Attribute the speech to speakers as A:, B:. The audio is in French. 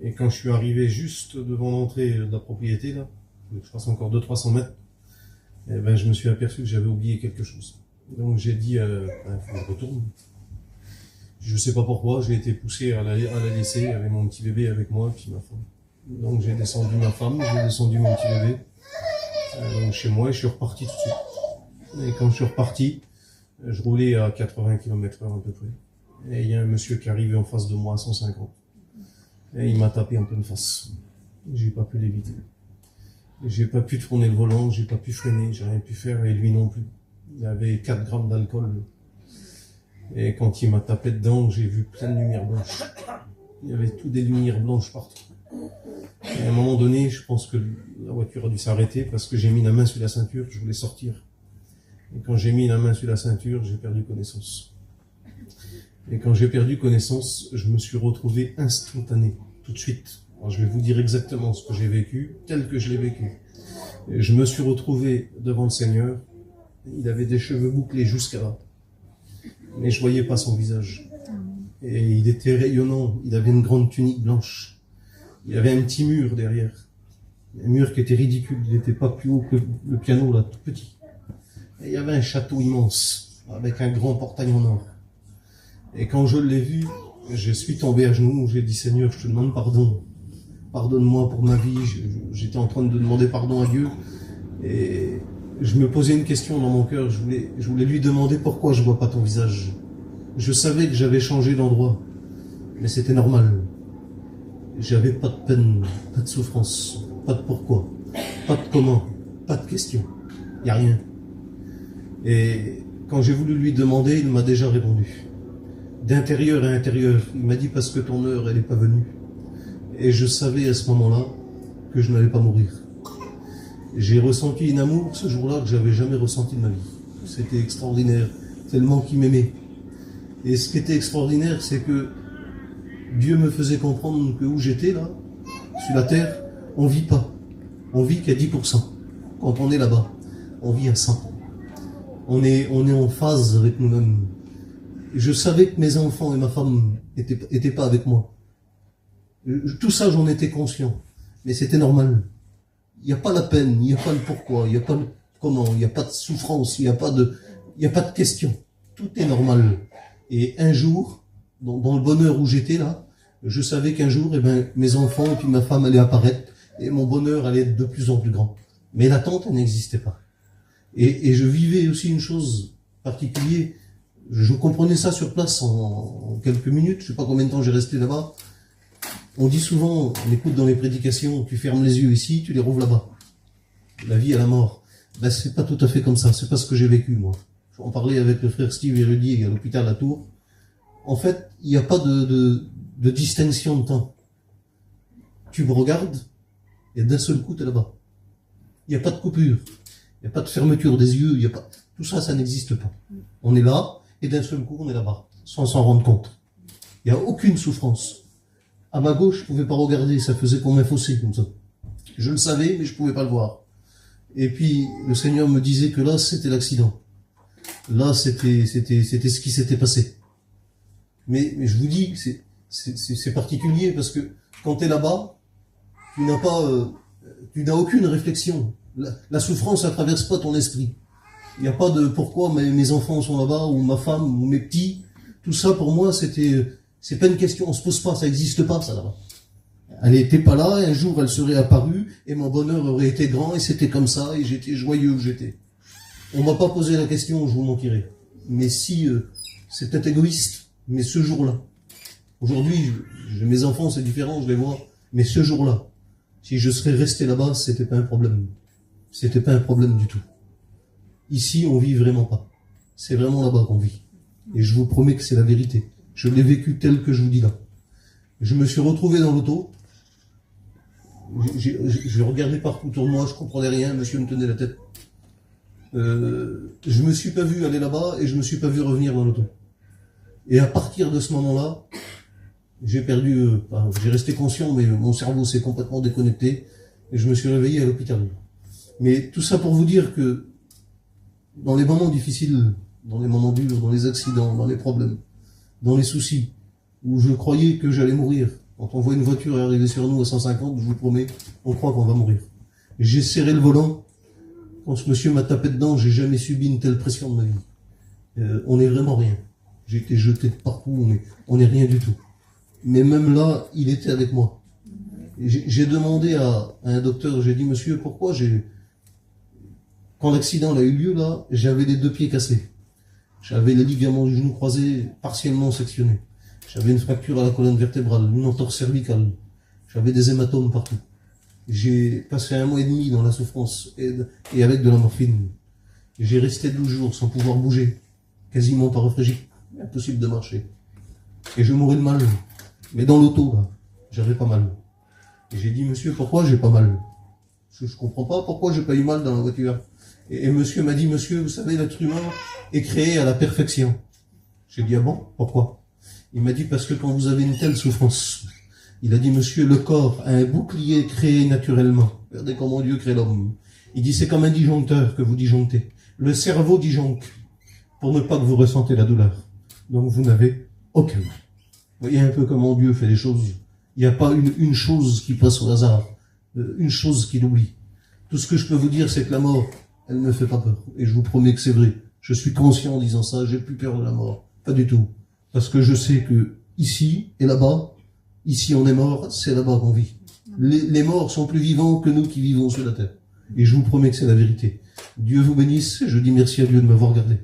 A: Et quand je suis arrivé juste devant l'entrée de la propriété, là, je passe encore 200-300 mètres, et ben, je me suis aperçu que j'avais oublié quelque chose. Donc j'ai dit, faut que je retourne. Je sais pas pourquoi, j'ai été poussé à la laisser avec mon petit bébé avec moi, puis ma femme. Donc j'ai descendu ma femme, j'ai descendu mon petit bébé donc chez moi et je suis reparti tout de suite. Et quand je suis reparti, je roulais à 80 km/h à peu près. Et il y a un monsieur qui est arrivé en face de moi à 150. Et il m'a tapé en pleine face. J'ai pas pu l'éviter. J'ai pas pu tourner le volant, j'ai pas pu freiner, j'ai rien pu faire et lui non plus. Il y avait 4 grammes d'alcool. Et quand il m'a tapé dedans, j'ai vu plein de lumières blanches. Il y avait tout des lumières blanches partout. Et à un moment donné, je pense que la voiture a dû s'arrêter parce que j'ai mis la main sur la ceinture, je voulais sortir. Et quand j'ai mis la main sur la ceinture, j'ai perdu connaissance. Et quand j'ai perdu connaissance, je me suis retrouvé instantané, tout de suite. Alors, je vais vous dire exactement ce que j'ai vécu, tel que je l'ai vécu. Et je me suis retrouvé devant le Seigneur. Il avait des cheveux bouclés jusqu'à là. Mais je voyais pas son visage. Et il était rayonnant, il avait une grande tunique blanche. Il y avait un petit mur derrière. Un mur qui était ridicule, il n'était pas plus haut que le piano, là, tout petit. Et il y avait un château immense, avec un grand portail en or. Et quand je l'ai vu, je suis tombé à genoux, j'ai dit Seigneur, je te demande pardon. Pardonne-moi pour ma vie, j'étais en train de demander pardon à Dieu. Et je me posais une question dans mon cœur, je voulais lui demander pourquoi je vois pas ton visage. Je savais que j'avais changé d'endroit, mais c'était normal. J'avais pas de peine, pas de souffrance, pas de pourquoi, pas de comment, pas de question. Y a rien. Et quand j'ai voulu lui demander, il m'a déjà répondu. D'intérieur à intérieur, il m'a dit parce que ton heure, elle n'est pas venue. Et je savais à ce moment-là que je n'allais pas mourir. J'ai ressenti un amour ce jour-là que j'avais jamais ressenti de ma vie. C'était extraordinaire, tellement qu'il m'aimait. Et ce qui était extraordinaire, c'est que Dieu me faisait comprendre que où j'étais là, sur la terre, on vit pas. On vit qu'à 10%. Quand on est là-bas, on vit à 100. On est en phase avec nous-mêmes. Je savais que mes enfants et ma femme étaient pas avec moi. Tout ça, j'en étais conscient. Mais c'était normal. Il n'y a pas la peine, il n'y a pas le pourquoi, il n'y a pas le comment, il n'y a pas de souffrance, il n'y a pas de question. Tout est normal. Et un jour, dans le bonheur où j'étais là, je savais qu'un jour, mes enfants et puis ma femme allaient apparaître et mon bonheur allait être de plus en plus grand. Mais l'attente, elle n'existait pas. Et je vivais aussi une chose particulière. Je comprenais ça sur place en quelques minutes. Je sais pas combien de temps j'ai resté là-bas. On dit souvent, on écoute dans les prédications, tu fermes les yeux ici, tu les rouvres là-bas. La vie à la mort. Ben, c'est pas tout à fait comme ça. C'est pas ce que j'ai vécu, moi. J'en parlais avec le frère Steve Érudit à l'hôpital à Tours. En fait, il n'y a pas de distinction de temps. Tu me regardes, et d'un seul coup, t'es là-bas. Il n'y a pas de coupure. Il n'y a pas de fermeture des yeux. Il y a pas, tout ça, ça n'existe pas. On est là, et d'un seul coup, on est là-bas. Sans s'en rendre compte. Il n'y a aucune souffrance. À ma gauche, je pouvais pas regarder, ça faisait comme un fossé, comme ça. Je le savais, mais je pouvais pas le voir. Et puis, le Seigneur me disait que là, c'était l'accident. Là, c'était ce qui s'était passé. Mais je vous dis, c'est particulier, parce que quand t'es là-bas, tu n'as aucune réflexion. La souffrance, ça traverse pas ton esprit. Il n'y a pas de pourquoi mes enfants sont là-bas, ou ma femme, ou mes petits. Tout ça, pour moi, c'est pas une question, on se pose pas, ça existe pas, ça, là-bas. Elle était pas là, et un jour, elle serait apparue, et mon bonheur aurait été grand, et c'était comme ça, et j'étais joyeux où j'étais. On m'a pas posé la question, je vous mentirais. Mais si, c'est peut-être égoïste, mais ce jour-là. Aujourd'hui, mes enfants, c'est différent, je les vois, mais ce jour-là, si je serais resté là-bas, c'était pas un problème. C'était pas un problème du tout. Ici, on vit vraiment pas. C'est vraiment là-bas qu'on vit. Et je vous promets que c'est la vérité. Je l'ai vécu tel que je vous dis là. Je me suis retrouvé dans l'auto. Je regardais partout autour de moi, je comprenais rien, monsieur me tenait la tête. Je me suis pas vu aller là-bas et je me suis pas vu revenir dans l'auto. Et à partir de ce moment-là, j'ai resté conscient, mais mon cerveau s'est complètement déconnecté et je me suis réveillé à l'hôpital. Mais tout ça pour vous dire que dans les moments difficiles, dans les moments durs, dans les accidents, dans les problèmes, dans les soucis, où je croyais que j'allais mourir, Quand on voit une voiture arriver sur nous à 150, je vous promets, on croit qu'on va mourir. J'ai serré le volant. Quand ce monsieur m'a tapé dedans, j'ai jamais subi une telle pression de ma vie. On n'est vraiment rien. J'ai été jeté de partout, on n'est rien du tout. Mais même là, il était avec moi. J'ai demandé à un docteur, j'ai dit, monsieur, pourquoi quand l'accident a eu lieu, là, j'avais les 2 pieds cassés. J'avais les ligaments du genou croisé partiellement sectionnés. J'avais une fracture à la colonne vertébrale, une entorse cervicale. J'avais des hématomes partout. J'ai passé 1 mois et demi dans la souffrance et avec de la morphine. J'ai resté 12 jours sans pouvoir bouger, quasiment paraplégique, impossible de marcher. Et je mourais de mal. Mais dans l'auto, là, j'avais pas mal. Et j'ai dit, monsieur, pourquoi j'ai pas mal? Je comprends pas pourquoi j'ai pas eu mal dans la voiture. Et monsieur m'a dit, monsieur, vous savez, l'être humain est créé à la perfection. J'ai dit, ah bon, pourquoi? Il m'a dit, parce que quand vous avez une telle souffrance, il a dit, monsieur, le corps a un bouclier créé naturellement. Regardez comment Dieu crée l'homme. Il dit, c'est comme un disjoncteur que vous disjonctez. Le cerveau disjoncte pour ne pas que vous ressentez la douleur. Donc vous n'avez aucun mal. Vous voyez un peu comment Dieu fait les choses. Il n'y a pas une chose qui passe au hasard, une chose qu'il oublie. Tout ce que je peux vous dire, c'est que la mort, elle ne me fait pas peur. Et je vous promets que c'est vrai. Je suis conscient en disant ça, j'ai plus peur de la mort. Pas du tout. Parce que je sais que ici et là-bas, ici on est mort, c'est là-bas qu'on vit. Les morts sont plus vivants que nous qui vivons sur la terre. Et je vous promets que c'est la vérité. Dieu vous bénisse, je dis merci à Dieu de m'avoir gardé.